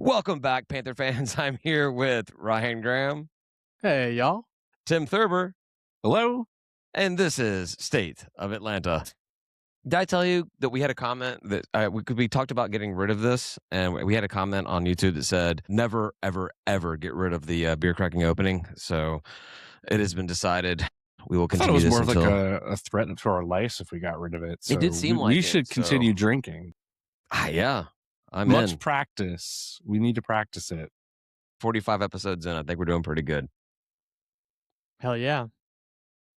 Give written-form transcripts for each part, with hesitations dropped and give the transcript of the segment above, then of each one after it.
Welcome back, Panther fans. I'm here with Ryan Graham, Hey, y'all. Tim Thurber, Hello. and this is State of Atlanta. Did I tell you that we had a comment that we talked about getting rid of this, and we had a comment on YouTube that said, never, ever, ever get rid of the beer cracking opening. So it has been decided we will I thought it continue was this more of like until... a threat to our lives if we got rid of it. So It did seem like we it, should so... continue drinking. Yeah, I'm Much in. practice. We need to practice it. 45 episodes in, I think we're doing pretty good. Hell yeah.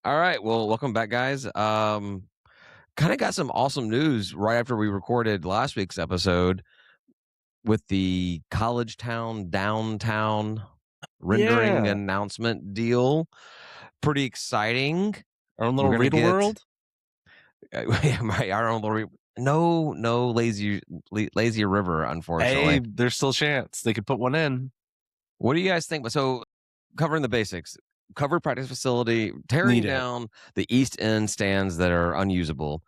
All right, well, welcome back, guys. Kind of got some awesome news right after we recorded last week's episode with the college town downtown rendering announcement deal. Pretty exciting. Our own little Riddle World. Our own little no lazy river, unfortunately. Hey, there's still a chance they could put one in. What do you guys think? So, covering the basics, covered practice facility, tearing down the east end stands that are unusable,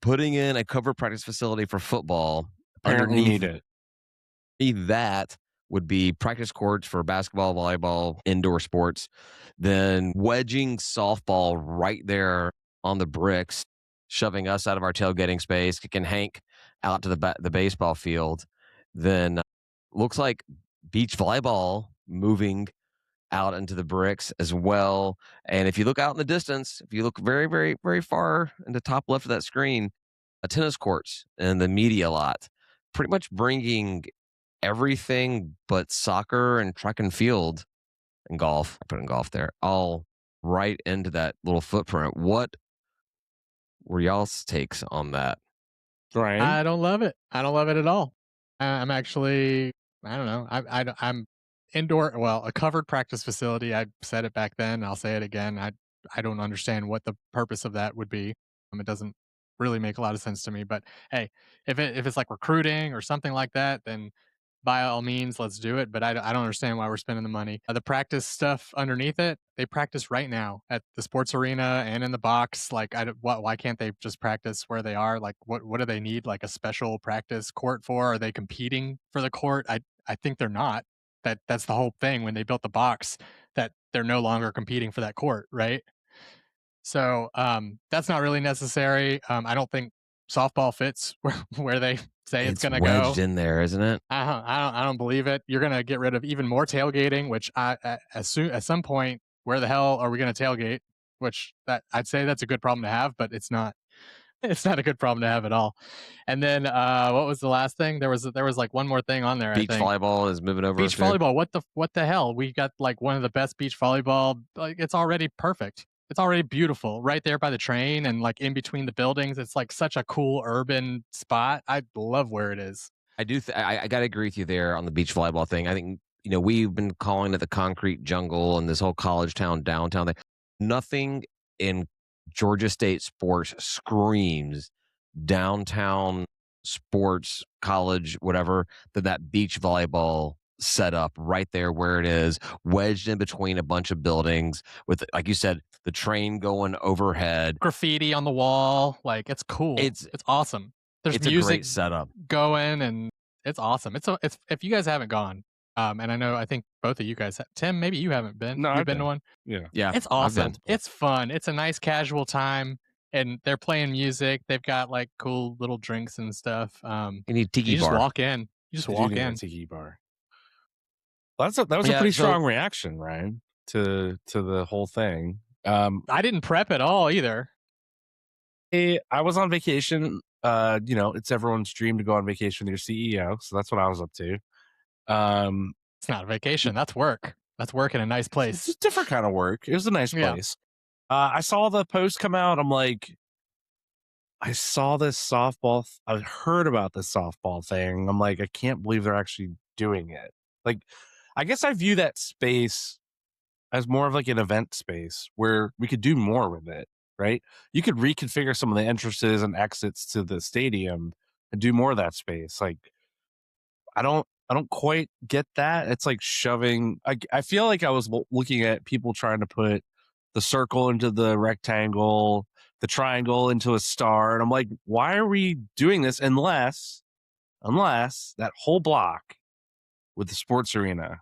putting in a covered practice facility for football. Apparently need it. That would be practice courts for basketball, volleyball, indoor sports, then wedging softball right there on the bricks, shoving us out of our tailgating space, kicking Hank out to the baseball field. Then looks like beach volleyball moving out into the bricks as well. And if you look out in the distance, if you look very, very, very far in the top left of that screen, a tennis courts and the media lot, pretty much bringing everything but soccer and track and field and golf. I put in golf there, all right into that little footprint. What were y'all's takes on that? Right. I don't love it. I don't love it at all. I'm actually, I don't know. I'm indoor. Well, a covered practice facility. I said it back then. I'll say it again. I don't understand what the purpose of that would be. It doesn't really make a lot of sense to me. But hey, if it's like recruiting or something like that, then by all means, let's do it. But I don't understand why we're spending the money. The practice stuff underneath it, they practice right now at the sports arena and in the box. Like, why can't they just practice where they are? Like, what do they need? Like a special practice court for? Are they competing for the court? I think they're not. That's the whole thing when they built the box, that they're no longer competing for that court, right? So that's not really necessary. I don't think softball fits where they say it's going to go. Wedged in there, isn't it? I don't believe it. You're going to get rid of even more tailgating, which at some point, where the hell are we going to tailgate? Which I'd say that's a good problem to have, but it's not. It's not a good problem to have at all. And then what was the last thing? There was like one more thing on there. Beach volleyball is moving over. Beach volleyball. What the hell? We got like one of the best beach volleyball. Like, it's already perfect. It's already beautiful right there by the train and like in between the buildings. It's like such a cool urban spot. I love where it is. I do. I got to agree with you there on the beach volleyball thing. I think, we've been calling it the concrete jungle and this whole college town, downtown thing. Nothing in Georgia State sports screams downtown sports, college, whatever, that beach volleyball setup right there where it is, wedged in between a bunch of buildings with, like you said, the train going overhead. Graffiti on the wall. Like, it's cool. It's awesome. There's music, a great setup going, and it's awesome. It's if you guys haven't gone, and I think both of you guys, Tim, maybe you haven't been. No, You've been to one. Yeah, it's awesome. It's fun. It's a nice casual time, and they're playing music. They've got like cool little drinks and stuff. You need tiki you bar. Just walk in. You just walk in. Tiki bar. Well, that was a pretty strong reaction, Ryan, to the whole thing. I didn't prep at all either. I was on vacation. It's everyone's dream to go on vacation with your CEO, so that's what I was up to. It's not a vacation. That's work. That's work in a nice place. It's a different kind of work. It was a nice place. I saw the post come out. I'm like, I saw this softball. I heard about this softball thing. I'm like, I can't believe they're actually doing it. Like, I guess I view that space as more of like an event space where we could do more with it, right? You could reconfigure some of the entrances and exits to the stadium and do more of that space. Like, I don't quite get that. It's like shoving. I feel like I was looking at people trying to put the circle into the rectangle, the triangle into a star. And I'm like, why are we doing this unless that whole block with the sports arena.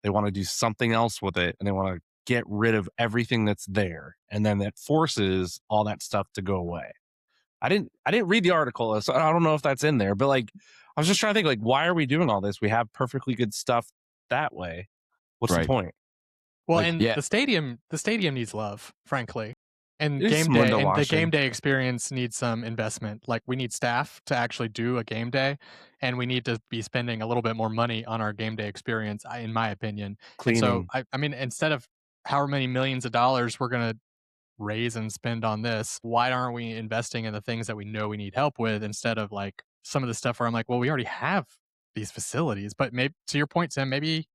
They want to do something else with it, and they want to get rid of everything that's there, and then it forces all that stuff to go away. I didn't read the article, so I don't know if that's in there, but like I was just trying to think, like, why are we doing all this? We have perfectly good stuff that way. What's the Right. point? Well, Like, and yeah. the stadium needs love, frankly. And There's some window the game washing. day experience needs some investment. Like we need staff to actually do a game day, and we need to be spending a little bit more money on our game day experience, in my opinion. And so, Cleaning. I mean, instead of however many millions of dollars we're going to raise and spend on this, why aren't we investing in the things that we know we need help with instead of like some of the stuff where I'm like, well, we already have these facilities, but maybe to your point, Tim, maybe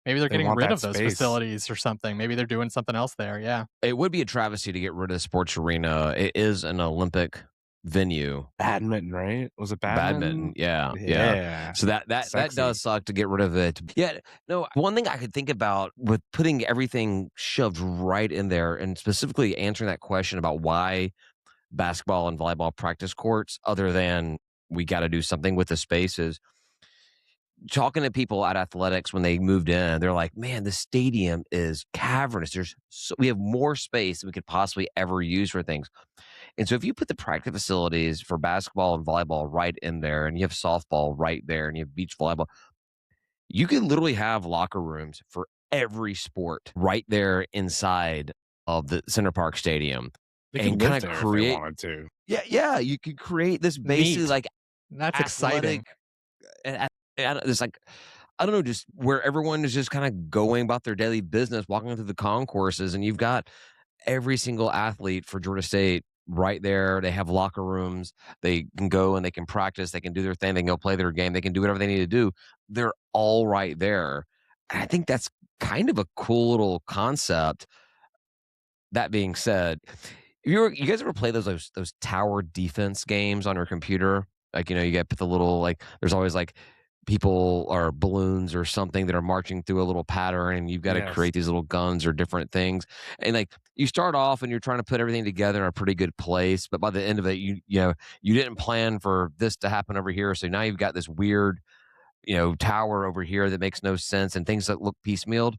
they're They getting want rid that of those space. facilities or something. Maybe they're doing something else there. Yeah. It would be a travesty to get rid of the sports arena. It is an Olympic venue. Badminton, right? Was it badminton? Yeah. So that Sexy. does suck to get rid of it. Yeah. No, one thing I could think about with putting everything shoved right in there, and specifically answering that question about why basketball and volleyball practice courts, other than we got to do something with the spaces. Talking to people at athletics when they moved in, they're like, "Man, the stadium is cavernous. We have more space than we could possibly ever use for things." And so, if you put the practice facilities for basketball and volleyball right in there, and you have softball right there, and you have beach volleyball, you could literally have locker rooms for every sport right there inside of the Center Park Stadium, They and could live kind of there if they create. wanted to. Yeah, you could create this basically Neat. like That's athletic. exciting. It's like, I don't know, just where everyone is just kind of going about their daily business, walking through the concourses, and you've got every single athlete for Georgia State right there. They have locker rooms. They can go and they can practice. They can do their thing. They can go play their game. They can do whatever they need to do. They're all right there. And I think that's kind of a cool little concept. That being said, you guys ever play those tower defense games on your computer? Like, you get the little, like, there's always like people or balloons or something that are marching through a little pattern, and you've got to Yes. create these little guns or different things. And like you start off and you're trying to put everything together in a pretty good place, but by the end of it, you didn't plan for this to happen over here. So now you've got this weird, tower over here that makes no sense and things that look piecemealed.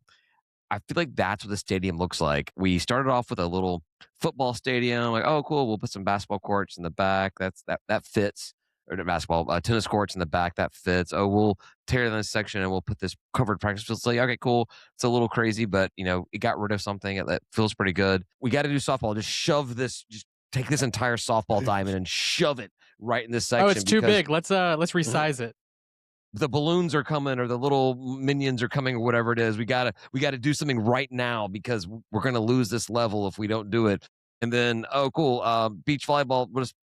I feel like that's what the stadium looks like. We started off with a little football stadium, like, oh, cool, we'll put some basketball courts in the back. That fits. Or the basketball, tennis courts in the back, that fits. Oh, we'll tear this section and we'll put this covered practice facility. Okay, cool. It's a little crazy, but it got rid of something that feels pretty good. We got to do softball. Just take this entire softball diamond and shove it right in this section. Oh, it's too big. Let's resize it. The balloons are coming, or the little minions are coming, or whatever it is. We gotta do something right now because we're gonna lose this level if we don't do it. And then, oh, cool, beach volleyball. We'll just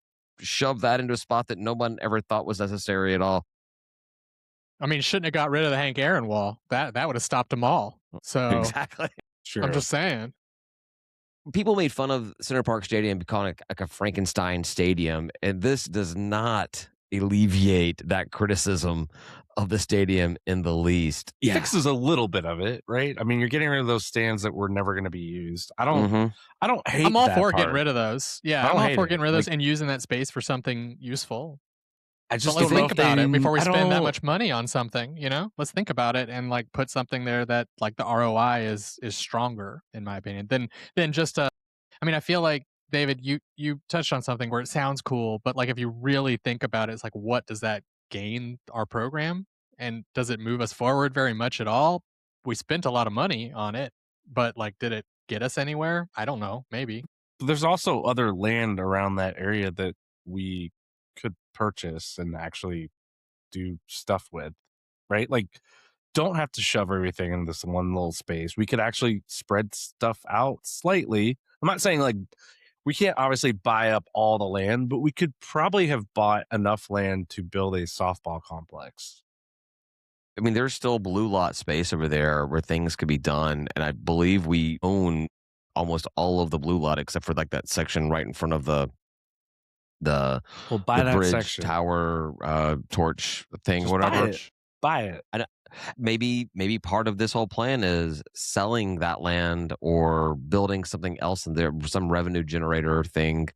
shove that into a spot that no one ever thought was necessary at all. I mean, shouldn't have got rid of the Hank Aaron wall. That would have stopped them all. So Exactly. Sure. I'm just saying. People made fun of Center Park Stadium calling it like a Frankenstein stadium, and this does not alleviate that criticism of the stadium in the least. It fixes a little bit of it, right? I mean, you're getting rid of those stands that were never going to be used. I don't hate. I'm all that for part. getting rid of those. Yeah, I I'm don't all hate for it. getting rid of those Like, and using that space for something useful. I But just let's don't know think if about it they- before we I spend that don't- much money on something. Let's think about it and like put something there that like the ROI is stronger, in my opinion, than just a. I mean, I feel like David, you touched on something where it sounds cool, but like if you really think about it, it's like, what does that gain our program, and does it move us forward very much at all? We spent a lot of money on it, but like, did it get us anywhere? I don't know. Maybe. There's also other land around that area that we could purchase and actually do stuff with, right? Like, don't have to shove everything in this one little space. We could actually spread stuff out slightly. I'm not saying like we can't obviously buy up all the land, but we could probably have bought enough land to build a softball complex. I mean, there's still blue lot space over there where things could be done, and I believe we own almost all of the blue lot except for like that section right in front of the We'll buy that bridge section. tower torch thing, Just whatever. Buy it. Maybe part of this whole plan is selling that land or building something else in there, some revenue generator thing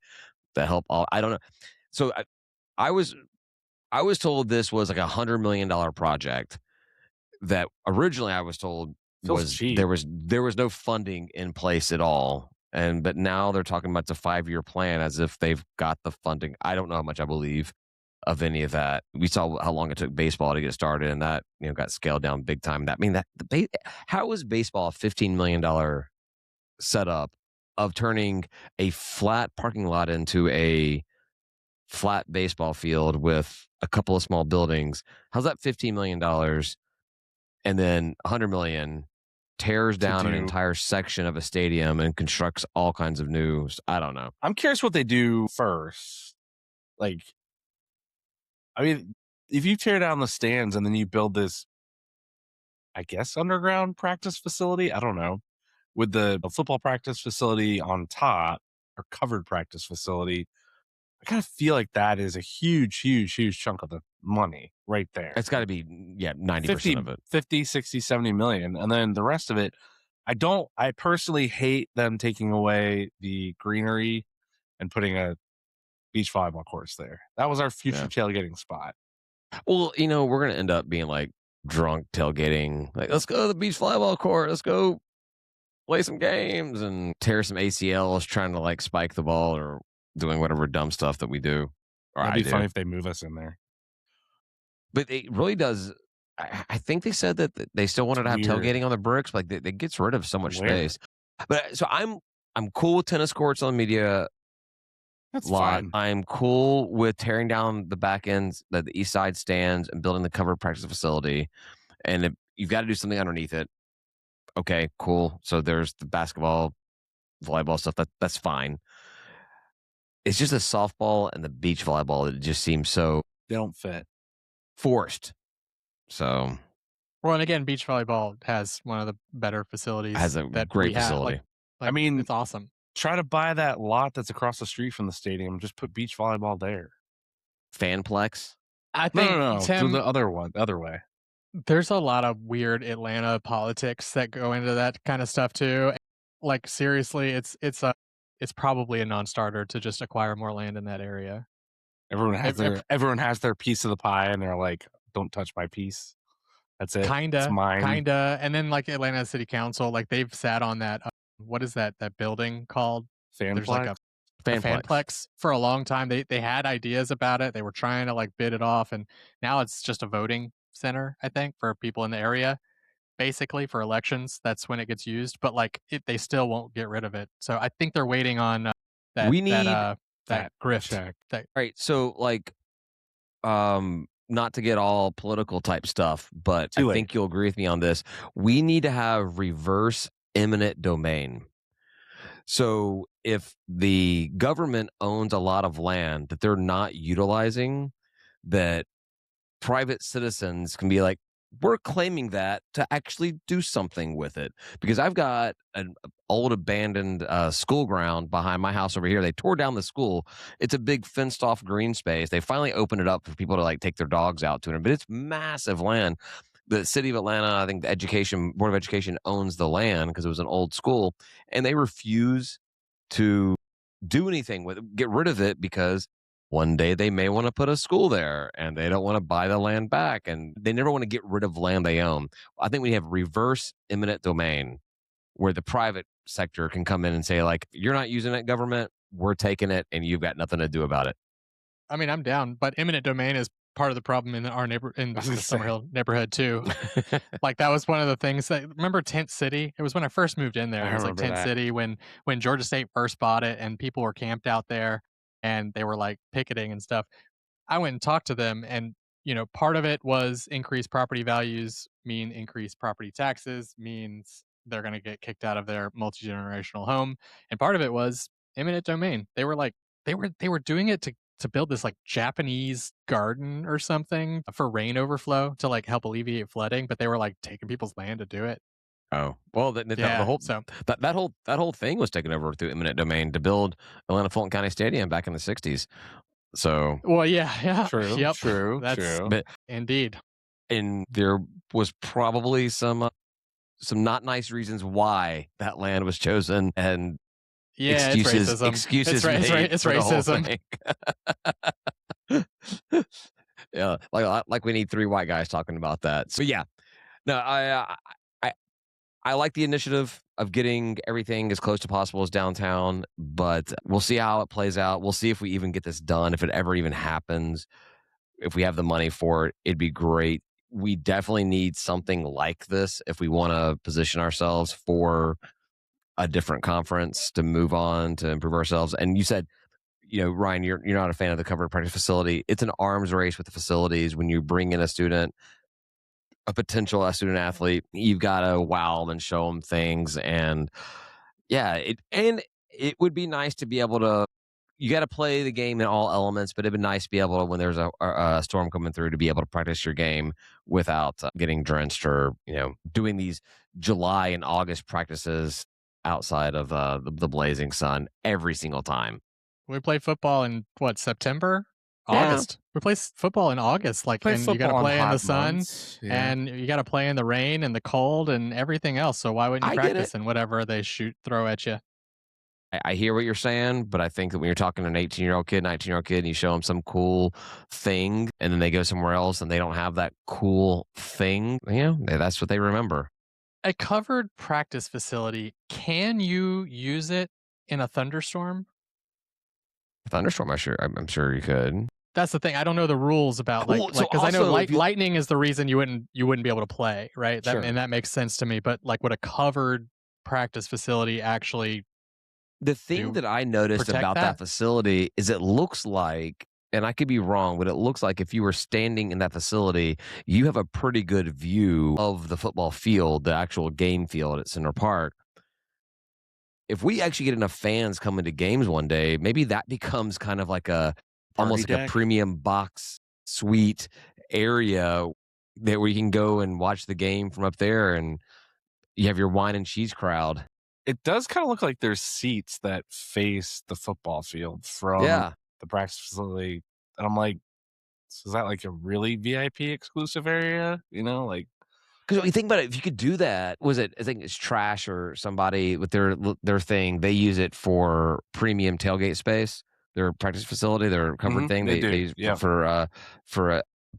to help all. I don't know. So I was told this was like $100 million project, that originally I was told Feels was cheap. there was no funding in place at all. But now they're talking about it's a 5-year plan as if they've got the funding. I don't know how much I believe of any of that. We saw how long it took baseball to get started, and that got scaled down big time. How is baseball a $15 million setup of turning a flat parking lot into a flat baseball field with a couple of small buildings? How's that $15 million? And then 100 million tears down an entire section of a stadium and constructs all kinds of new. I don't know. I'm curious what they do first. Like, I mean, if you tear down the stands and then you build this, I guess, underground practice facility, I don't know, with the football practice facility on top or covered practice facility, I kind of feel like that is a huge, huge, huge chunk of the money right there. It's got to be, 90% of it. 50, 60, 70 million. And then the rest of it, I personally hate them taking away the greenery and putting a beach volleyball course there. That was our future tailgating spot. Well, we're going to end up being like drunk tailgating. Like, let's go to the beach volleyball court. Let's go play some games and tear some ACLs trying to like spike the ball or doing whatever dumb stuff that we do. Or That'd be funny if they move us in there. But it really does. I think they said that they still wanted to have tailgating on the bricks. Like, it gets rid of so much space. But so I'm cool with tennis courts on the media. That's lot. fine. I'm cool with tearing down the back ends, the east side stands, and building the covered practice facility. And if you've got to do something underneath it, okay, cool. So there's the basketball, volleyball stuff. That's fine. It's just the softball and the beach volleyball that just seems so They don't fit. forced. So, Well, and again, beach volleyball has one of the better facilities. has a that great we have. facility. Like, I mean, it's awesome. Try to buy that lot that's across the street from the stadium. Just put beach volleyball there. Fanplex. I think No. Tim, Do the other way. there's a lot of weird Atlanta politics that go into that kind of stuff too. Like, seriously, it's probably a non-starter to just acquire more land in that area. Everyone has their piece of the pie, and they're like, "Don't touch my piece." That's it. It's mine. Kinda. And then like Atlanta City Council, like they've sat on that. What is that building called? There's like a Fanplex for a long time. They had ideas about it. They were trying to like bid it off, and now it's just a voting center, I think, for people in the area. Basically, for elections, that's when it gets used. But like, they still won't get rid of it. So I think they're waiting on We need that grift. check. Right. So, like, not to get all political type stuff, but I think you'll agree with me on this. We need to have reverse eminent domain. So if the government owns a lot of land that they're not utilizing, that private citizens can be like, we're claiming that to actually do something with it. Because I've got an old abandoned school ground behind my house over here. They tore down the school. It's a big fenced off green space. They finally opened it up for people to like take their dogs out to it. But it's massive land. The city of Atlanta, I think the Board of Education owns the land because it was an old school, and they refuse to do anything with it, get rid of it, because one day they may want to put a school there and they don't want to buy the land back, and they never want to get rid of land they own. I think we have reverse eminent domain where the private sector can come in and say, like, you're not using it, government, we're taking it and you've got nothing to do about it. I mean, I'm down, but eminent domain is part of the problem in our in the Summerhill neighborhood too. Like, that was one of the things that, remember Tent City? It was when I first moved in there. It was like Tent City when Georgia State first bought it, and people were camped out there and they were like picketing and stuff. I went and talked to them, and part of it was increased property values mean increased property taxes, means they're going to get kicked out of their multi-generational home, and part of it was eminent domain. They were like they were doing it to build this like Japanese garden or something for rain overflow to like help alleviate flooding, but they were like taking people's land to do it. Oh, well, that whole thing was taken over through eminent domain to build Atlanta Fulton County Stadium back in the 60s. So, well, yeah, true, yep, true. But, indeed. And there was probably some not nice reasons why that land was chosen, and excuses it's racism. Yeah, like we need 3 white guys talking about that. So yeah, No, I I like the initiative of getting everything as close to possible as downtown, but we'll see how it plays out. We'll see if we even get this done, if it ever even happens. If we have the money for it, it'd be great. We definitely need something like this if we want to position ourselves for a different conference to move on to improve ourselves. And you said, Ryan, you're not a fan of the covered practice facility. It's an arms race with the facilities. When you bring in a potential student athlete, you've got to wow them and show them things. And yeah, it would be nice to be able to. You got to play the game in all elements, but it'd be nice to be able to, when there's a storm coming through, to be able to practice your game without getting drenched or doing these July and August practices outside of the blazing sun every single time. We play football in what, September? Yeah. August. We play football in August, and you got to play in the sun, and you got to play in the rain and the cold and everything else. So why wouldn't you I get practice in whatever they throw at you? I hear what you're saying, but I think that when you're talking to an 18-year-old kid, 19-year-old kid, and you show them some cool thing, and then they go somewhere else and they don't have that cool thing, that's what they remember. A covered practice facility, can you use it in a thunderstorm? Thunderstorm, I'm sure you could. That's the thing. I don't know the rules about because I know lightning is the reason you wouldn't be able to play, right? Sure. And that makes sense to me. But would a covered practice facility actually? The thing that I noticed about that facility is it looks like, and I could be wrong, but it looks like if you were standing in that facility, you have a pretty good view of the football field, the actual game field at Center Park. If we actually get enough fans coming to games one day, maybe that becomes kind of like almost like a premium box suite area where you can go and watch the game from up there, and you have your wine and cheese crowd. It does kind of look like there's seats that face the football field from the practice facility. And I'm like, so is that like a really VIP exclusive area? Because when you think about it, if you could do that, I think it's Trash or somebody with their thing. They use it for premium tailgate space. Their practice facility, their covered thing. They use for a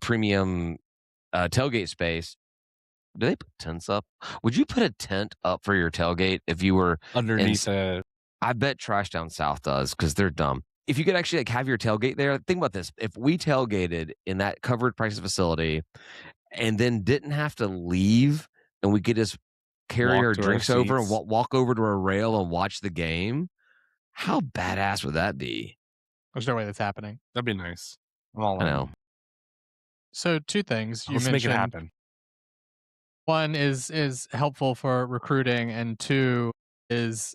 premium tailgate space. Do they put tents up? Would you put a tent up for your tailgate if you were underneath I bet Trash down south does, because they're dumb. If you could actually have your tailgate there, think about this. If we tailgated in that covered practice facility and then didn't have to leave, and we could just carry our drinks over and walk over to a rail and watch the game, how badass would that be? There's no way that's happening. That'd be nice. I know. So 2 things you mentioned. Let's make it happen. One is helpful for recruiting, and 2 is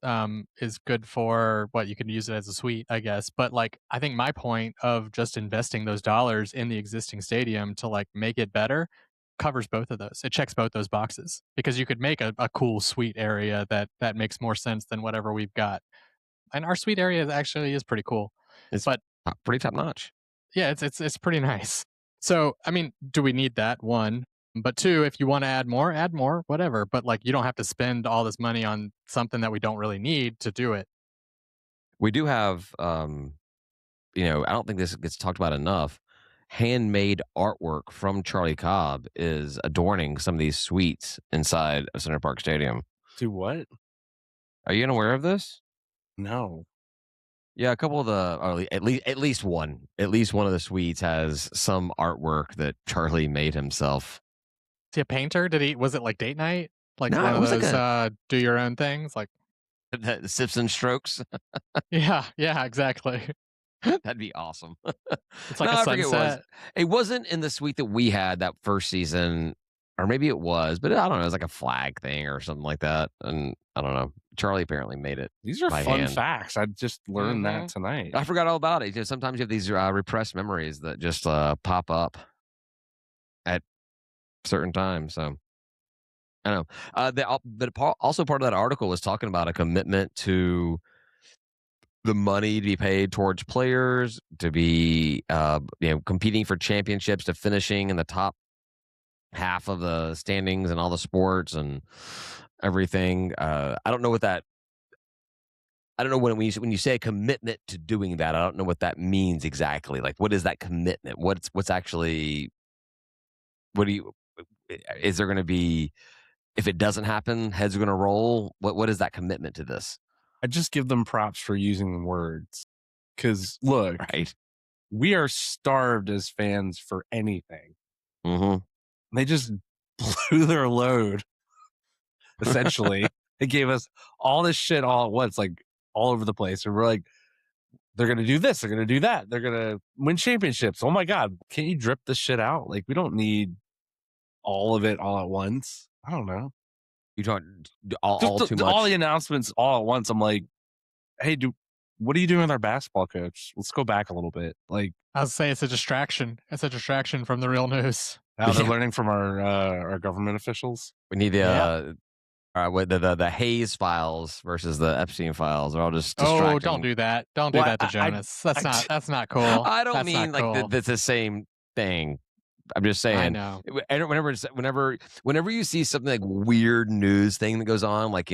good for what you can use it as a suite, I guess. But I think my point of just investing those dollars in the existing stadium to make it better covers both of those. It checks both those boxes, because you could make a cool suite area that makes more sense than whatever we've got. And our suite area is pretty cool. It's pretty top notch. Yeah, it's pretty nice. So, I mean, do we need that? 1. But 2, if you want to add more, whatever. But you don't have to spend all this money on something that we don't really need to do it. We do have, I don't think this gets talked about enough. Handmade artwork from Charlie Cobb is adorning some of these suites inside of Center Park Stadium. Do what? Are you unaware of this? No. Yeah, a couple of at least one of the suites has some artwork that Charlie made himself. Is he a painter? Was it date night? No, one of those do your own things? The sips and strokes? Yeah, exactly. That'd be awesome. It's a sunset. It wasn't in the suite that we had that first season, or maybe it was, but I don't know. It was like a flag thing or something like that. And I don't know. Charlie apparently made it. These are fun facts. I just learned that tonight. I forgot all about it. Sometimes you have these repressed memories that just pop up at certain times. So I don't know. But also part of that article was talking about a commitment to the money to be paid towards players, to be competing for championships, to finishing in the top half of the standings and all the sports and everything. I don't know what that. I don't know when you say a commitment to doing that. I don't know what that means exactly. What is that commitment? What's actually? What do you? is there going to be, if it doesn't happen, heads are going to roll? What is that commitment to this? I just give them props for using words. Because look, Right. we are starved as fans for anything. Mm-hmm. They just blew their load. Essentially, it gave us all this shit all at once, like all over the place. And we're like, they're going to do this. They're going to do that. They're going to win championships. Oh my God. Can't you drip this shit out? Like, we don't need all of it all at once. I don't know. You talk all too much. All the announcements all at once. I'm like, hey, what are you doing with our basketball coach? Let's go back a little bit. Like, I would say it's a distraction. It's a distraction from the real news. now they're learning from our government officials. We need the Hayes files versus the Epstein files are all just distracting. Oh, don't do that. Don't do that to Jonas. That's not cool. I don't that's mean like cool. that's the same thing. I'm just saying. I know. Whenever you see something like weird news thing that goes on, like,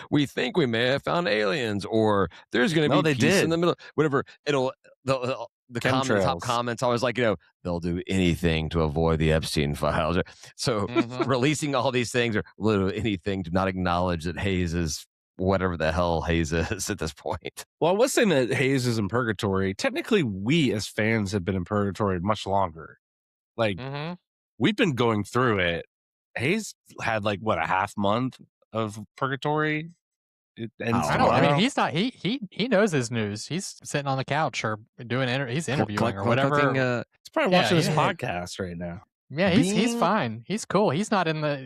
we think we may have found aliens, or there's going to be peace in the middle. Whatever, the top comments always like, they'll do anything to avoid the Epstein files. So releasing all these things, or literally anything to not acknowledge that Hayes is whatever the hell Hayes is at this point. Well, I was saying that Hayes is in purgatory. Technically, we as fans have been in purgatory much longer. Like, we've been going through it. Hayes had like a half month of purgatory. I don't. I mean, he's not. He knows his news. He's sitting on the couch or doing. He's interviewing or whatever. He's probably watching this podcast right now. Yeah, he's fine. He's cool. He's not in the.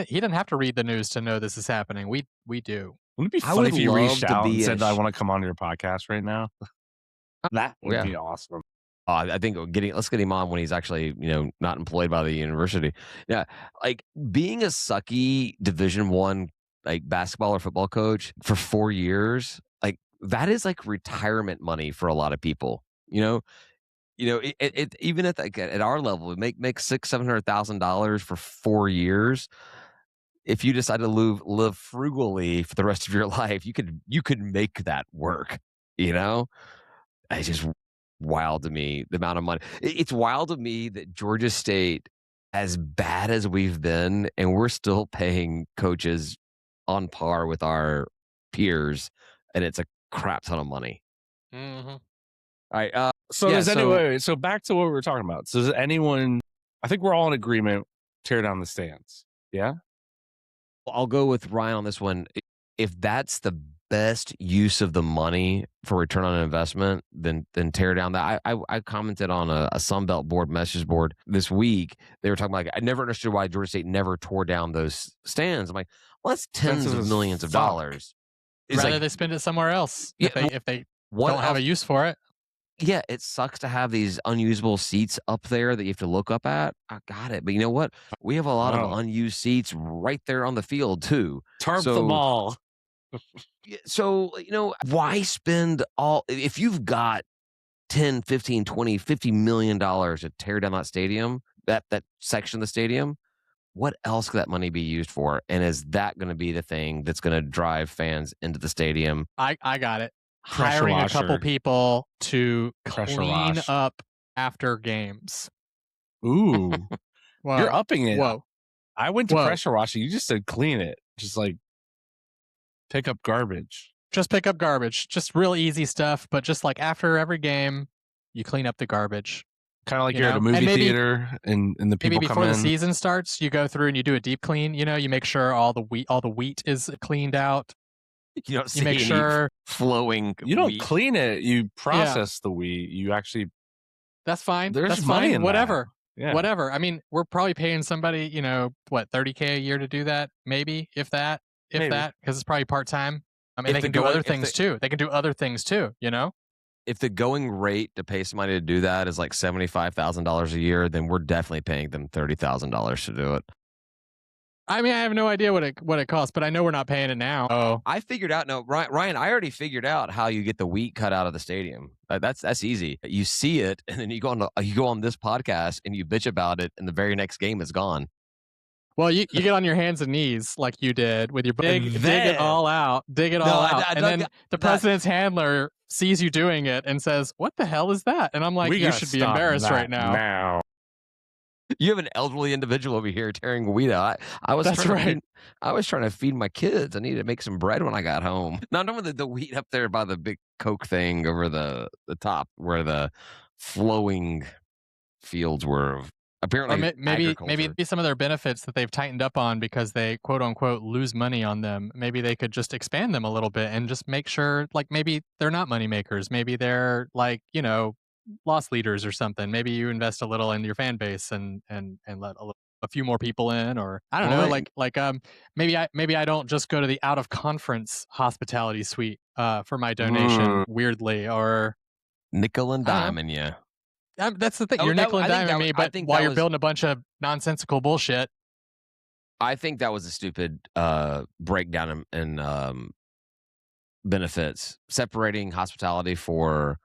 He doesn't have to read the news to know this is happening. We do. Wouldn't it be funny if you reached out and said, "I want to come on your podcast right now"? That would be awesome. I think let's get him on when he's actually, not employed by the university. Yeah, like being a sucky Division I like basketball or football coach for 4 years, like that is like retirement money for a lot of people. Even at our level, we make $600,000-$700,000 for 4 years. If you decide to live frugally for the rest of your life, you could make that work. It's just wild to me, the amount of money. It's wild to me that Georgia State, as bad as we've been, and we're still paying coaches on par with our peers, and it's a crap ton of money. All right. So back to what we were talking about. So does anyone, I think we're all in agreement, tear down the stands. Yeah? I'll go with Ryan on this one. If that's the best use of the money for return on investment, then tear down that. I commented on a Sunbelt board message board this week. They were talking about, I never understood why Georgia State never tore down those stands. I'm like, well, that's tens of millions of dollars. Rather they spend it somewhere else if they don't have a use for it. Yeah, it sucks to have these unusable seats up there that you have to look up at. I got it. But you know what? We have a lot of unused seats right there on the field too. Tarp them all. So, why spend if you've got 10, 15, 20, $50 million to tear down that stadium, that section of the stadium, what else could that money be used for? And is that going to be the thing that's going to drive fans into the stadium? I got it. Hiring a couple people to clean up after games. Ooh. Well, you're upping it. Whoa. I went to pressure washing. You just said clean it. Just like pick up garbage. Just pick up garbage. Just real easy stuff. But just like after every game, you clean up the garbage. Kind of like you're at a movie theater and the people maybe come before in. The season starts, you go through and you do a deep clean. You make sure all the wheat is cleaned out. You don't see make any sure flowing. You don't wheat. clean it. You process the wheat. You actually. That's fine. There's money in whatever. That. Yeah. Whatever. I mean, we're probably paying somebody, $30K a year to do that, maybe, if that, because it's probably part time. I mean, they can do other things too. They can do other things too. If the going rate to pay somebody to do that is like $75,000 a year, then we're definitely paying them $30,000 to do it. I mean, I have no idea what it costs, but I know we're not paying it now. Oh, I figured out. No, Ryan, I already figured out how you get the wheat cut out of the stadium. That's easy. You see it, and then you go on this podcast and you bitch about it, and the very next game is gone. Well, you get on your hands and knees like you did with your dig it all out, and then the president's handler sees you doing it and says, "What the hell is that?" And I'm like, "You should be embarrassed right now." You have an elderly individual over here tearing weed out. I was That's trying to right. I was trying to feed my kids. I needed to make some bread when I got home. No, I'm talking about the weed up there by the big Coke thing over the top where the flowing fields were of Or apparently maybe agriculture. some of their benefits that they've tightened up on because they quote unquote lose money on them. Maybe they could just expand them a little bit and just make sure, like, maybe they're not money makers. Maybe they're like, loss leaders or something. Maybe you invest a little in your fan base and let a few more people in, or I don't Well, know, they maybe I don't just go to the out of conference hospitality suite for my donation Mm. weirdly, or nickel and I don't know. diming you. That's the thing. Oh, You're nickel and diming me, I but think while that you're was building a bunch of nonsensical bullshit. I think that was a stupid breakdown in benefits, separating hospitality for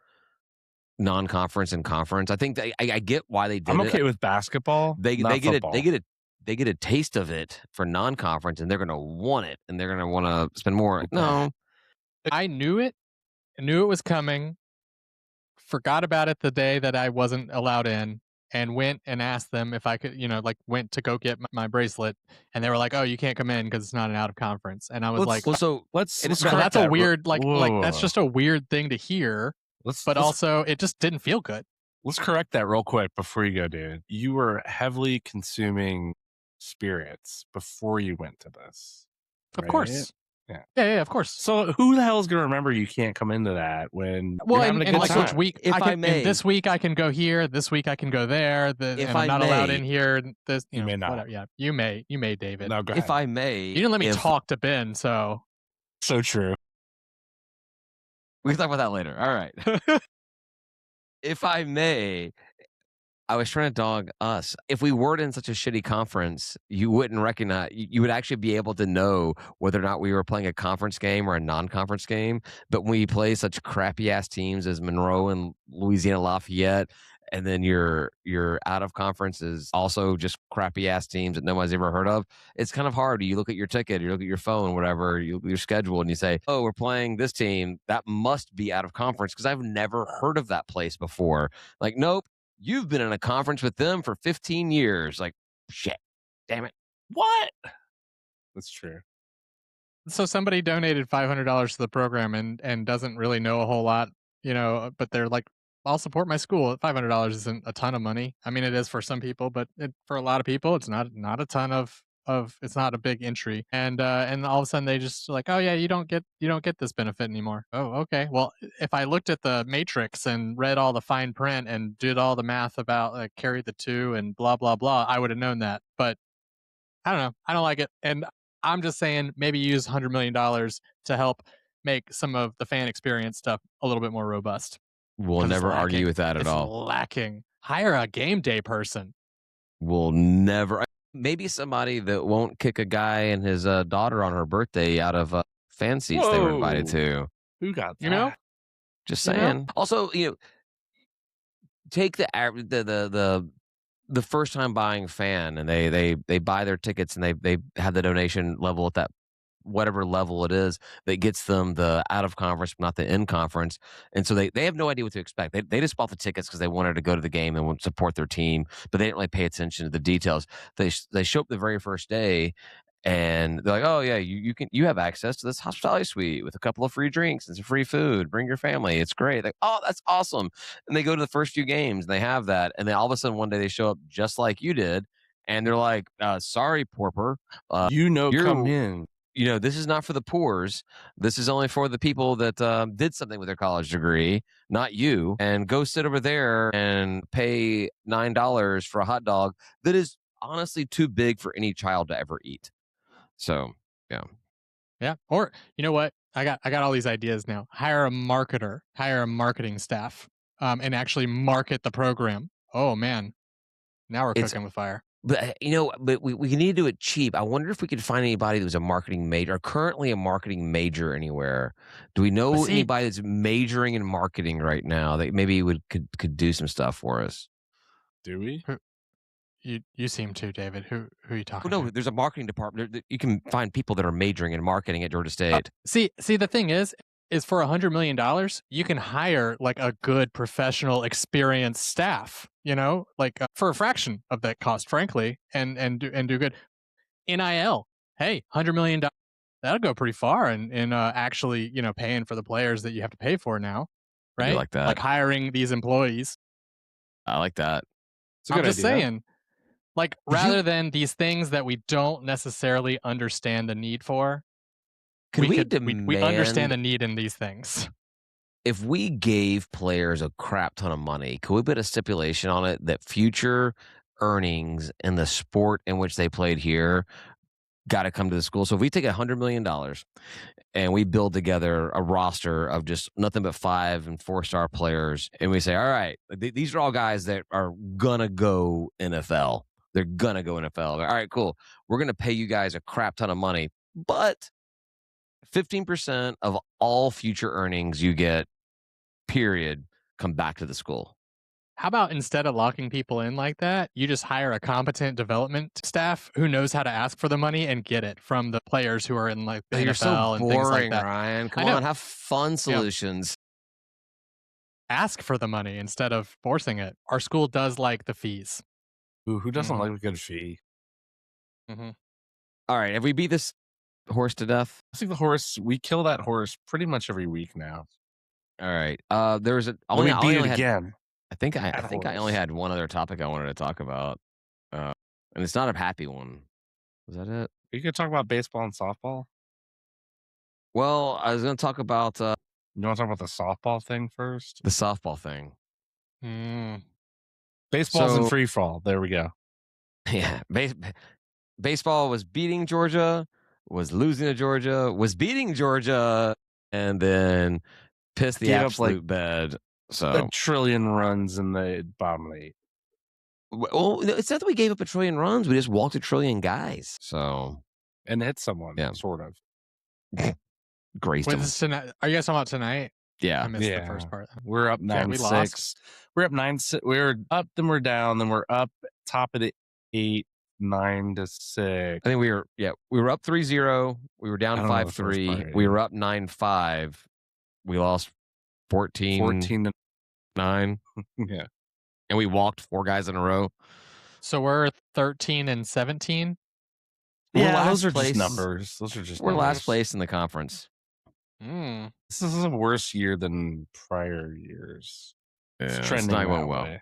non-conference and conference. I think I get why they I'm did it. okay with basketball, They not get it. football. They get a taste of it for non-conference, and they're gonna want it, and they're gonna want to spend more. No, I knew it. I knew it was coming. Forgot about it the day that I wasn't allowed in, and went and asked them if I could, like went to go get my bracelet, and they were like, "Oh, you can't come in because it's not an out of conference." And I was like, Let's so let's it is let's "Well, correct that's a that. weird, like that's Whoa. just a weird thing to hear." Let's But let's also, it just didn't feel good. let's correct that real quick before you go, dude. You were heavily consuming spirits before you went to this, Of right? course, Yeah. yeah, of course. So who the hell is gonna remember you can't come into that when Well, you're having a and good like which time? week if I I can, and may, this week I can go here, this week I can go there, if and I'm I not allowed may, in here. This, You may not. whatever. Yeah, you may, David. No, go if ahead. I You may, didn't let me if talk to Ben, so So true. we can talk about that later. All right. If I may, I was trying to dog us. If we weren't in such a shitty conference, you wouldn't recognize. You would actually be able to know whether or not we were playing a conference game or a non-conference game. But when we play such crappy ass teams as Monroe and Louisiana Lafayette, and then your out of conference is also just crappy ass teams that nobody's ever heard of. It's kind of hard. You look at your ticket, you look at your phone, whatever, you look at your schedule, and you say, "Oh, we're playing this team. That must be out of conference because I've never heard of that place before." Like, nope. You've been in a conference with them for 15 years. Like, shit. Damn it. What? That's true. So somebody donated $500 to the program and doesn't really know a whole lot, but they're like, "I'll support my school." $500 isn't a ton of money. I mean, it is for some people, but for a lot of people, it's not a ton of it's not a big entry. And all of a sudden they just like, "Oh yeah, you don't get this benefit anymore." Oh, okay. Well, if I looked at the matrix and read all the fine print and did all the math about like carry the two and blah blah blah, I would have known that. But I don't know. I don't like it. And I'm just saying maybe use $100 million to help make some of the fan experience stuff a little bit more robust We'll because it's never argue lacking. with that at It's all. lacking. Hire a game day person. We'll never. Maybe somebody that won't kick a guy and his daughter on her birthday out of fan seats they were invited Whoa. to. Who got that? You know? Just You know? saying. Also, take the first time buying fan and they buy their tickets and they have the donation level at that whatever level it is that gets them the out of conference, not the in conference. And so they have no idea what to expect. They just bought the tickets because they wanted to go to the game and support their team, but they didn't really pay attention to the details. They show up the very first day and they're like, "Oh yeah, you have access to this hospitality suite with a couple of free drinks and some free food. Bring your family. It's great." Like, "Oh, that's awesome." And they go to the first few games and they have that. And then all of a sudden one day they show up just like you did. And they're like, "Sorry, Porper. Come You're in. this is not for the poors. This is only for the people that did something with their college degree, not you. And go sit over there and pay $9 for a hot dog that is honestly too big for any child to ever eat." So, yeah. Yeah. Or you know what? I got all these ideas now. Hire a marketer, hire a marketing staff, and actually market the program. Oh man. Now we're It's cooking with fire. but we need to do it cheap. I wonder if we could find anybody who's a marketing major or currently a marketing major anywhere. Do we But know see, anybody that's majoring in marketing right now that maybe could do some stuff for us? Do we? you seem to, David. Who are you Oh, talking no, to? there's a marketing department. You can find people that are majoring in marketing at Georgia State. See, the thing is, is for $100 million, you can hire like a good professional experienced staff, like for a fraction of that cost, frankly, and do good. NIL, hey, $100 million, that'll go pretty far in actually, paying for the players that you have to pay for now, I do right? like that. Like hiring these employees. I like that. It's a good I'm just idea. saying, like, rather than these things that we don't necessarily understand the need for, we understand the need in these things. If we gave players a crap ton of money, could we put a stipulation on it that future earnings in the sport in which they played here got to come to the school? So if we take $100 million and we build together a roster of just nothing but 5 and 4-star players, and we say, all right, these are all guys that are going to go NFL. They're going to go NFL. All right, cool. We're going to pay you guys a crap ton of money, but 15% of all future earnings you get, period, come back to the school. How about instead of locking people in like that, you just hire a competent development staff who knows how to ask for the money and get it from the players who are in like the You're NFL so and things like boring, that. Ryan. Come I know. on, have fun solutions. Ask for the money instead of forcing it. Our school does like the fees. Ooh, who doesn't like a good fee? Mm-hmm. All right, have we beat this horse to death? I think the horse, we kill that horse pretty much every week now. All right. There was a Let me beat it again. I think I only had one other topic I wanted to talk about, and it's not a happy one. Was that it? You could talk about baseball and softball. Well, I was going to talk about You want to talk about the softball thing first? the softball thing. Baseball's in free fall. There we go. Yeah, baseball was beating Georgia, was losing to Georgia, was beating Georgia, and then pissed the Gave up, absolute bed. So a trillion runs in the bottom of 8. well, it's not that we gave up a trillion runs. We just walked a trillion guys. So and hit someone, yeah, sort of. Graced them. Tonight? Are you guys talking about tonight? Yeah, I missed the first part. We're up 9-6. We're up 9-6. We're up, then we're down, then we're up top of the 8, 9-6. I think we were up 3-0. We were down 5-3. We were up 9-5. We lost 14-9. Yeah. And we walked 4 guys in a row. So we're 13-17. Yeah, those are just numbers. We're last place in the conference. This is a worse year than prior years. Yeah, it's trending not going well.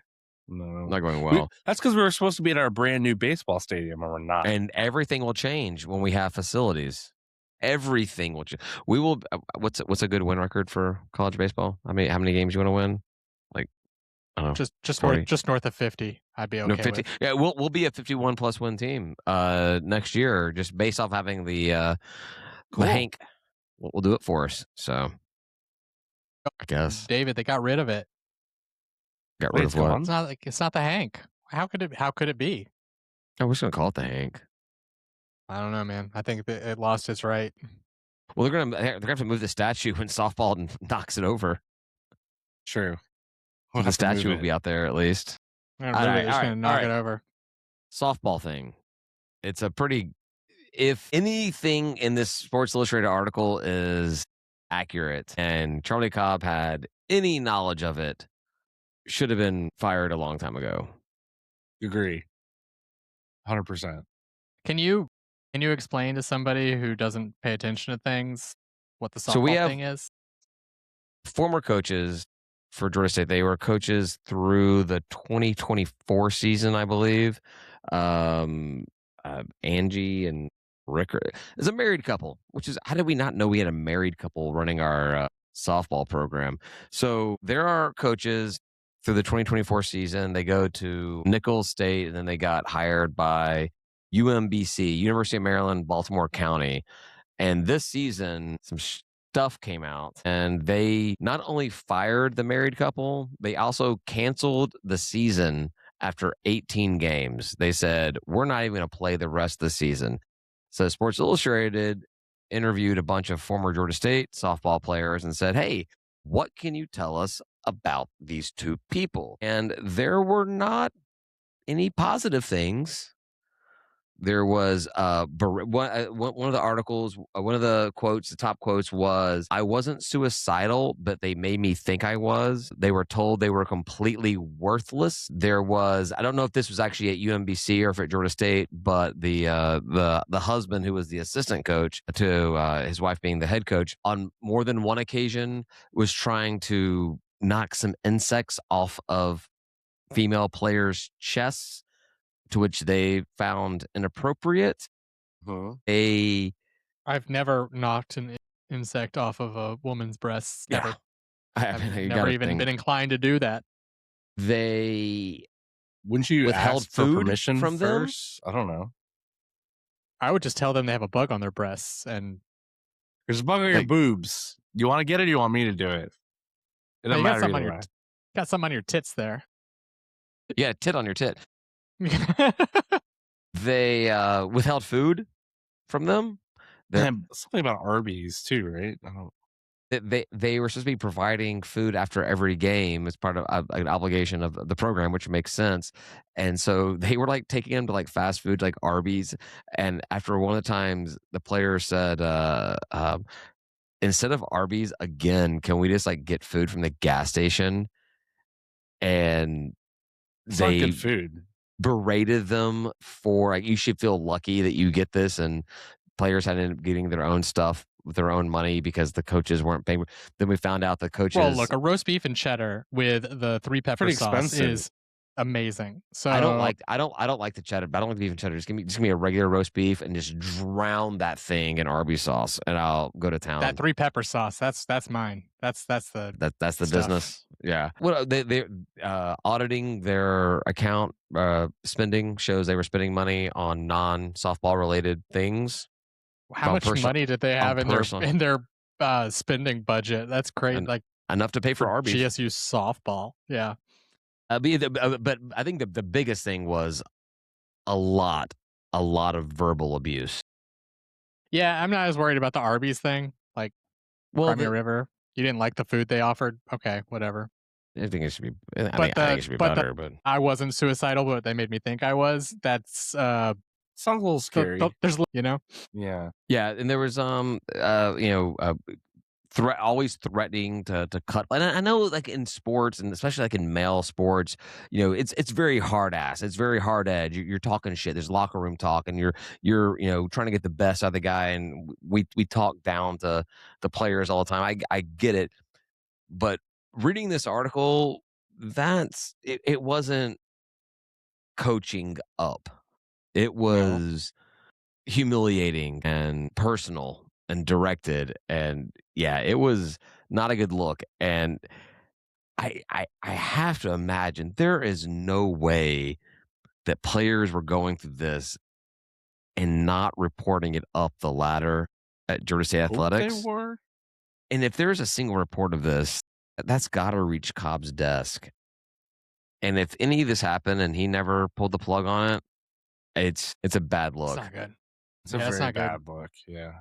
No, not going well. That's because we were supposed to be at our brand new baseball stadium, and we're not. And everything will change when we have facilities. Everything will change. We will. What's a good win record for college baseball? I mean, how many games you want to win? Like, I don't know, just north of 50. I'd be okay 50. with. Yeah, we'll be a 51 plus win team next year, just based off having the Hank. Will do it for us. So I guess David, they got rid of it. Got rid of what? It's not the Hank. How could it be? Oh, we're just gonna call it the Hank. I don't know, man. I think that it lost its right. Well, they're gonna have to move the statue when softball knocks it over. True. The statue will be out there at least. They're just gonna knock it over. Softball thing. It's a pretty. If anything in this Sports Illustrated article is accurate, and Charlie Cobb had any knowledge of it, should have been fired a long time ago. Agree. 100%. Can you explain to somebody who doesn't pay attention to things what the softball thing is? Former coaches for Georgia State. They were coaches through the 2024 season, I believe. Angie and Rick is a married couple, which is, how did we not know we had a married couple running our softball program? So there are coaches through the 2024 season. They go to Nicholls State, and then they got hired by UMBC, University of Maryland, Baltimore County. And this season, some stuff came out, and they not only fired the married couple, they also canceled the season after 18 games. They said, we're not even going to play the rest of the season. So Sports Illustrated interviewed a bunch of former Georgia State softball players and said, hey, what can you tell us about these two people? And there were not any positive things There was one of the articles, one of the quotes, the top quotes was, "I wasn't suicidal, but they made me think I was." They were told they were completely worthless. There was, I don't know if this was actually at UMBC or if at Georgia State, but the husband who was the assistant coach to his wife being the head coach on more than one occasion was trying to knock some insects off of female players' chests, to which they found inappropriate. I've never knocked an insect off of a woman's breasts. Never. I I've mean, you never gotta even think. been inclined to do that. They Wouldn't you withheld ask for food permission from them? first? I don't know. I would just tell them they have a bug on their breasts, and There's a bug on your Like- boobs. You want to get it? Or you want me to do it? It doesn't you got matter something on either your way. got something on your tits there. Yeah, tit on your tit. They withheld food from them. And something about Arby's too, right? I don't. They were supposed to be providing food after every game as part of an obligation of the program, which makes sense. And so they were like taking them to like fast food, like Arby's. And after one of the times, the player said, instead of Arby's again, can we just like get food from the gas station? And It's not they good food. berated them for like, you should feel lucky that you get this, and players had ended up getting their own stuff with their own money because the coaches weren't paying. Then we found out the coaches. Well, look, a roast beef and cheddar with the 3-pepper Pretty sauce expensive. is amazing. So I don't like the cheddar, but I don't like beef and cheddar. Just give me a regular roast beef and just drown that thing in Arby's sauce, and I'll go to town. that 3-pepper sauce. That's mine. That's the That's the stuff. business. Yeah. What they auditing their account spending shows they were spending money on non-softball related things. How much money did they have in their spending budget? That's great. Like enough to pay for Arby's. GSU softball. Yeah. But I think the biggest thing was a lot of verbal abuse. Yeah, I'm not as worried about the Arby's thing. Like, Crimea River, you didn't like the food they offered. Okay, whatever. I think it should be. I think it should be better. But I wasn't suicidal, but they made me think I was. That's sounds a little scary. There's, Yeah. Yeah, and there was always threatening to cut. And I know, like in sports, and especially like in male sports, it's very hard ass. It's very hard edge. You're talking shit. There's locker room talk, and you're trying to get the best out of the guy. And we talk down to the players all the time. I get it, but reading this article, it wasn't coaching up. It was humiliating and personal and directed, and yeah, it was not a good look. And I have to imagine there is no way that players were going through this and not reporting it up the ladder at Georgia State Athletics. They were. And if there's a single report of this, that's got to reach Cobb's desk. And if any of this happened and he never pulled the plug on it, it's a bad look. It's not good. It's a very bad look. Yeah.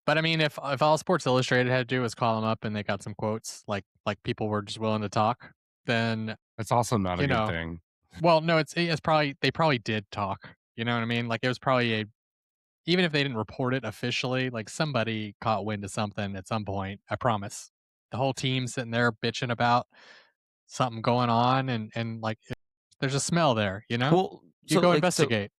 But I mean, if all Sports Illustrated had to do was call them up and they got some quotes, like people were just willing to talk, then it's also not a good thing. Well, no, it's probably, they probably did talk. You know what I mean? Like, it was probably even if they didn't report it officially, like somebody caught wind of something at some point. I promise. The whole team sitting there bitching about something going on, and like there's a smell there. Well, you go investigate.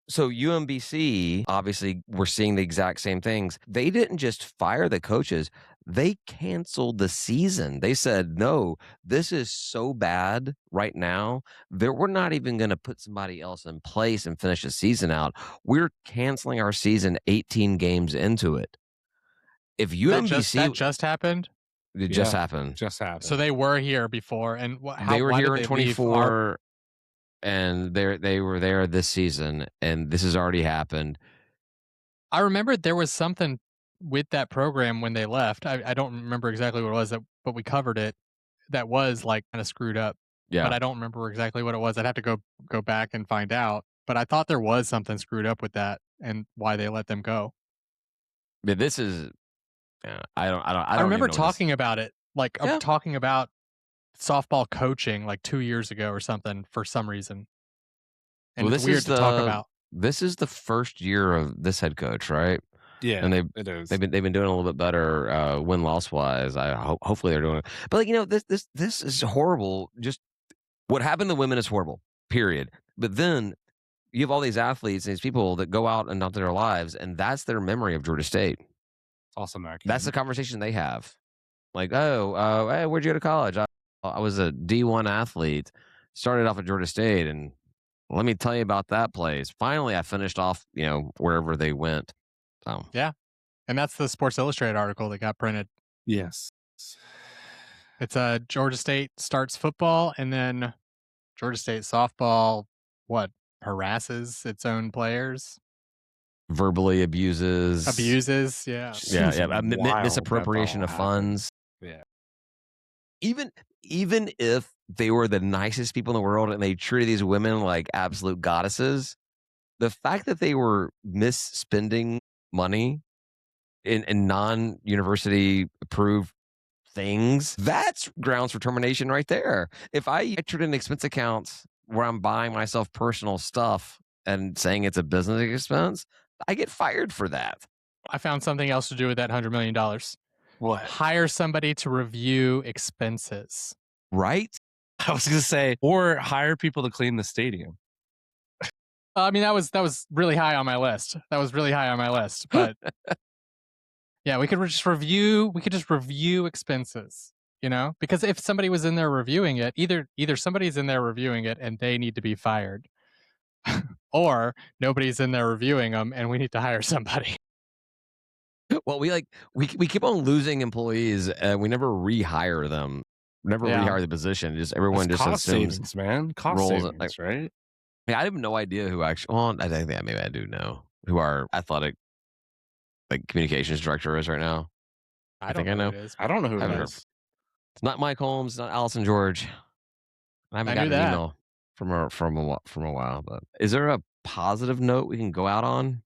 So UMBC, obviously, we're seeing the exact same things. They didn't just fire the coaches. They canceled the season. They said, no, this is so bad right now that we're not even going to put somebody else in place and finish the season out. We're canceling our season 18 games into it. If UMBC... That just happened? It just happened. Just happened. So they were here before. And they were here in 24... and they were there this season, and this has already happened. I remember there was something with that program when they left. I don't remember exactly what it was, but we covered it. That was like kind of screwed up. Yeah. But I don't remember exactly what it was. I'd have to go back and find out. But I thought there was something screwed up with that and why they let them go. But this is, I remember talking about it, talking about softball coaching like 2 years ago or something for some reason. And it's weird to talk about. this is the first year of this head coach, right? Yeah, And it is. they've been doing a little bit better win loss wise. Hopefully they're doing it. But this is horrible. Just what happened to women is horrible. Period. But then you have all these athletes and these people that go out and onto their lives, and that's their memory of Georgia State. It's also not good. That's the conversation they have. Like, hey, where'd you go to college? I was a D1 athlete. Started off at Georgia State, and let me tell you about that place. Finally, I finished off, wherever they went. So Yeah. And that's the Sports Illustrated article that got printed. Yes. It's Georgia State starts football, and then Georgia State softball, harasses its own players? verbally abuses. Yeah. Yeah. Wild Misappropriation that of all funds. Yeah. Even if they were the nicest people in the world and they treated these women like absolute goddesses, the fact that they were misspending money in non-university approved things, that's grounds for termination right there. If I entered an expense account where I'm buying myself personal stuff and saying it's a business expense, I get fired for that. I found something else to do with that $100 million. What? Hire somebody to review expenses. Right? I was going to say, or hire people to clean the stadium. I mean, that was really high on my list. But yeah, we could just review expenses, because if somebody was in there reviewing it, either somebody's in there reviewing it and they need to be fired, or nobody's in there reviewing them and we need to hire somebody. Well, we keep on losing employees and we never rehire them. Never rehire the position. Just everyone That's just cost assumes savings, man. Cost roles savings, right? I have no idea who actually. Well, I think that maybe I do know who our athletic communications director is right now. I think I know. Who it is, I don't know who I it haven't is. It's not Mike Holmes. It's not Allison George. I haven't gotten an email from her from a while. But is there a positive note we can go out on?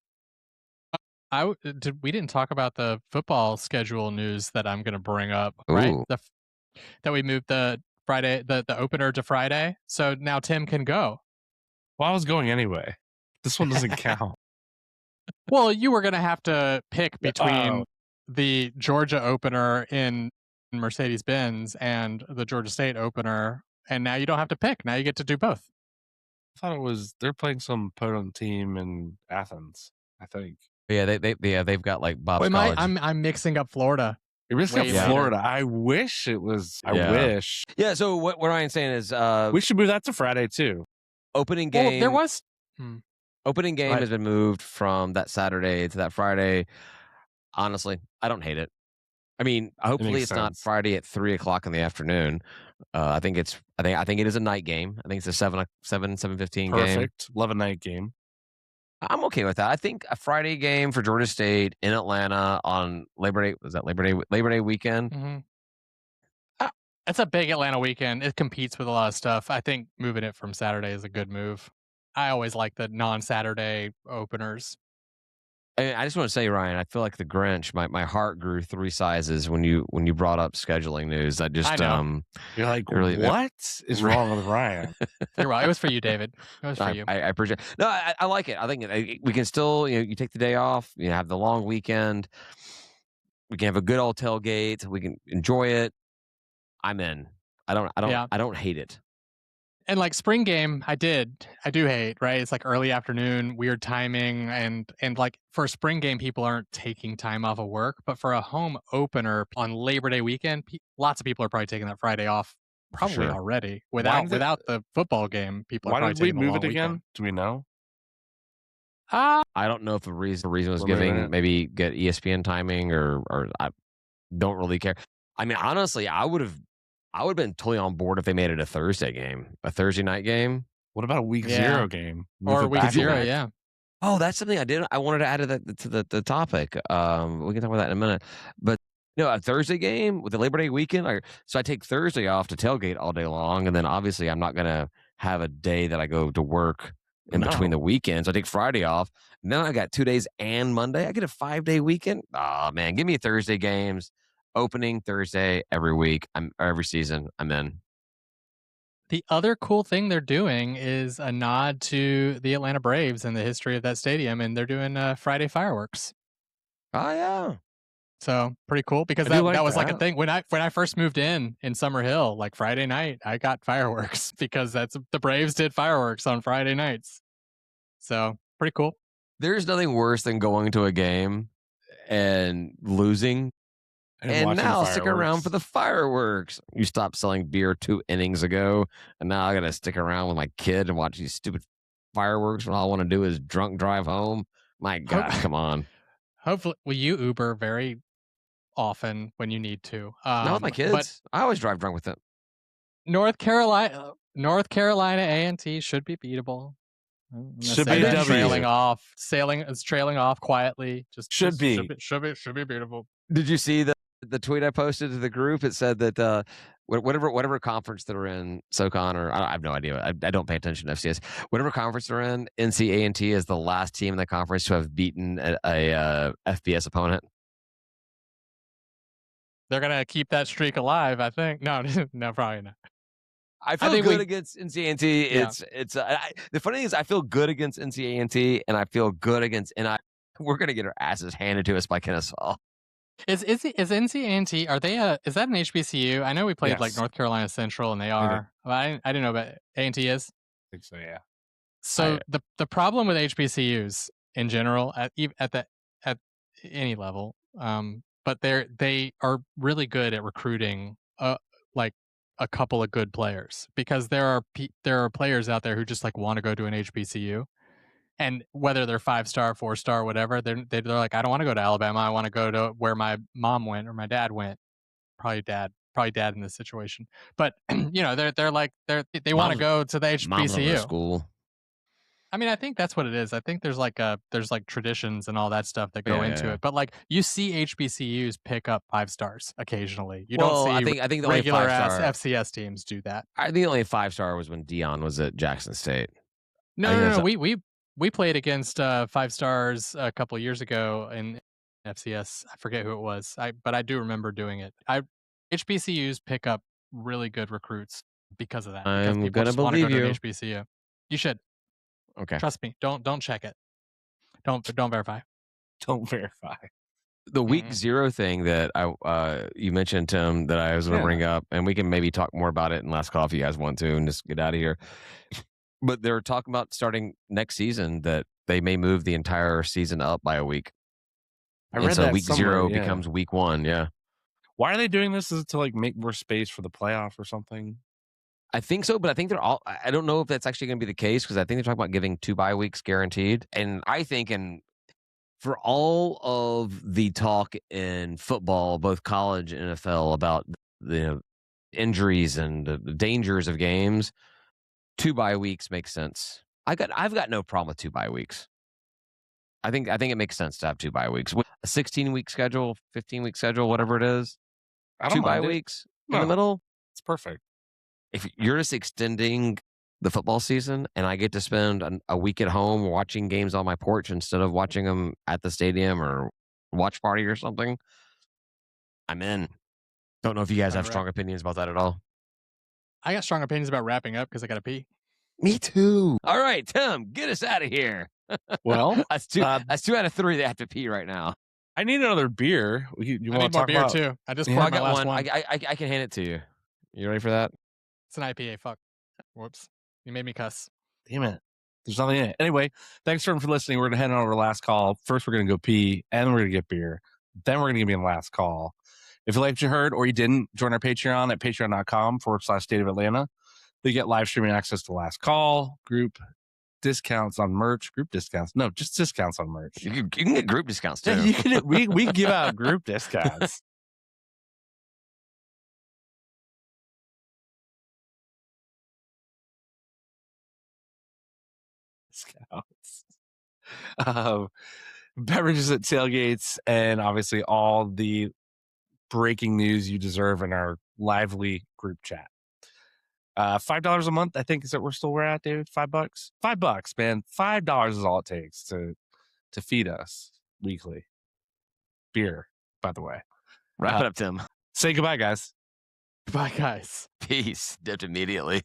We didn't talk about the football schedule news that I'm going to bring up, right? That we moved the Friday, the opener to Friday, so now Tim can go. Well, I was going anyway. This one doesn't count. Well, you were going to have to pick between the Georgia opener in Mercedes-Benz and the Georgia State opener, and now you don't have to pick. Now you get to do both. I thought they're playing some podunk team in Athens, I think. Yeah, they've got like Bob's College. I'm mixing up Florida. You're mixing up Florida. I wish it was. I wish. Yeah. So what Ryan's saying is, we should move that to Friday too. Opening game. Well, there was. Opening game has been moved from that Saturday to that Friday. Honestly, I don't hate it. I mean, hopefully it's not Friday at 3:00 in the afternoon. I think it is a night game. I think it's a 7:15 game. Perfect. Love a night game. I'm okay with that. I think a Friday game for Georgia State in Atlanta on Labor Day. Was that Labor Day weekend? Mm-hmm. It's a big Atlanta weekend. It competes with a lot of stuff. I think moving it from Saturday is a good move. I always like the non-Saturday openers. I just want to say, Ryan, I feel like the Grinch. My heart grew 3 sizes when you brought up scheduling news. I know. You're like, really, what is wrong with Ryan? You're right. It was for you, David. It was for you. I appreciate it. No, I like it. I think we can still, you take the day off, have the long weekend. We can have a good old tailgate. We can enjoy it. I'm in. I don't hate it. And like spring game, I do hate, right? It's like early afternoon, weird timing, and like for a spring game, people aren't taking time off of work. But for a home opener on Labor Day weekend, lots of people are probably taking that Friday off, probably already. Without the football game, people are probably taking the long weekend. Why did we move it again? Do we know? I don't know if the reason was giving maybe get ESPN timing or I don't really care. I mean, honestly, I would have been totally on board if they made it a Thursday game, a Thursday night game. What about a week 0 game? Or week 0, yeah. Oh, that's something I wanted to add to the topic. We can talk about that in a minute. But a Thursday game with the Labor Day weekend. So I take Thursday off to tailgate all day long, and then obviously I'm not going to have a day that I go to work in between the weekends. I take Friday off. Now I got 2 days and Monday. I get a 5-day weekend. Oh man, give me Thursday games. Opening Thursday every week. Every season. I'm in. The other cool thing they're doing is a nod to the Atlanta Braves and the history of that stadium, and they're doing Friday fireworks. Oh yeah. So pretty cool because I do that like was like a that. thing when I first moved in Summer Hill, like Friday night, I got fireworks because that's the Braves did fireworks on Friday nights. So pretty cool. There's nothing worse than going to a game and losing. And watching now I'll stick around fireworks. for the fireworks. You stopped selling beer 2 innings ago, and now I gotta stick around with my kid and watch these stupid fireworks when all I want to do is drunk drive home. My God, come on. Hopefully, will you Uber very often when you need to? Not with my But kids. I always drive drunk with them. North Carolina A&T should be beatable. Should be a W. trailing off, trailing off quietly. Should be beautiful. Did you see the tweet I posted to the group? It said that whatever conference they're in, SoCon or I have no idea. I don't pay attention to FCS. Whatever conference they're in, NC A&T is the last team in the conference to have beaten a FBS opponent. They're gonna keep that streak alive, I think. No, no, probably not. I feel good against NC A&T. The funny thing is, I feel good against NC A&T, and I feel good against NI. We're gonna get our asses handed to us by Kennesaw. Is NC A&T? Are they is that an HBCU? I know we played like Yes. North Carolina Central, and they are. Well, I didn't know, but A&T is. I think so, yeah. So the problem with HBCUs in general at any level, but they are really good at recruiting like a couple of good players because there are players out there who just like want to go to an HBCU, and whether they're 5-star, 4-star, whatever, they're like, I don't want to go to Alabama. I want to go to where my mom went or my dad went. Probably dad in this situation, but they're like they want to go to the HBCU. School. I mean, I think that's what it is. I think there's like traditions and all that stuff that go into it. But like you see HBCUs pick up 5-stars occasionally. You don't see I think the regular only ass 5-star FCS teams do that. I think the only 5-star was when Dion was at Jackson State. No. We played against 5-stars a couple of years ago in FCS. I forget who it was. But I do remember doing it. HBCUs pick up really good recruits because of that. Because I'm people gonna just want to go believe to you. an HBCU. You should. Okay. Trust me. Don't check it. Don't verify. Don't verify. The week 0 thing that you mentioned, Tim, that I was going to bring up, and we can maybe talk more about it in last call if you guys want to, and just get out of here. But they're talking about starting next season that they may move the entire season up by a week. I read so that week somewhere, 0 becomes week 1. Yeah. Why are they doing this? Is it to like make more space for the playoff or something? I think so, but I think I don't know if that's actually going to be the case because I think they're talking about giving 2 bye weeks guaranteed. And I think, for all of the talk in football, both college and NFL, about the injuries and the dangers of games, 2 bye weeks makes sense. I've got no problem with 2 bye weeks. I think it makes sense to have 2 bye weeks. With a 16-week schedule, 15-week schedule, whatever it is, I don't 2 bye mind it. weeks in the middle. It's perfect. If you're just extending the football season and I get to spend a week at home watching games on my porch instead of watching them at the stadium or watch party or something, I'm in. Don't know if you guys have strong opinions about that at all. I got strong opinions about wrapping up because I got to pee. Me too. All right, Tim, get us out of here. Well, that's 2 out of 3 that have to pee right now. I need another beer. You I want need to more talk beer about? too. I just poured my last one. I can hand it to you. You ready for that? It's an IPA. Fuck. Whoops. You made me cuss. Damn it. There's nothing in it. Anyway, thanks for listening. We're going to head on over to last call. First, we're going to go pee, and we're going to get beer. Then we're going to give you a last call. If you liked what you heard or you didn't, join our Patreon at patreon.com/State of Atlanta. They get live streaming access to last call, group discounts on merch, group discounts. No, just discounts on merch. You can get group discounts too. Yeah, we give out group discounts. Beverages at tailgates, and obviously all the breaking news you deserve in our lively group chat. $5 a month, I think, is what we're at, David. $5. $5, man. $5 is all it takes to feed us weekly. Beer, by the way. Wrap it up, Tim. Say goodbye, guys. Goodbye, guys. Peace. Dipped immediately.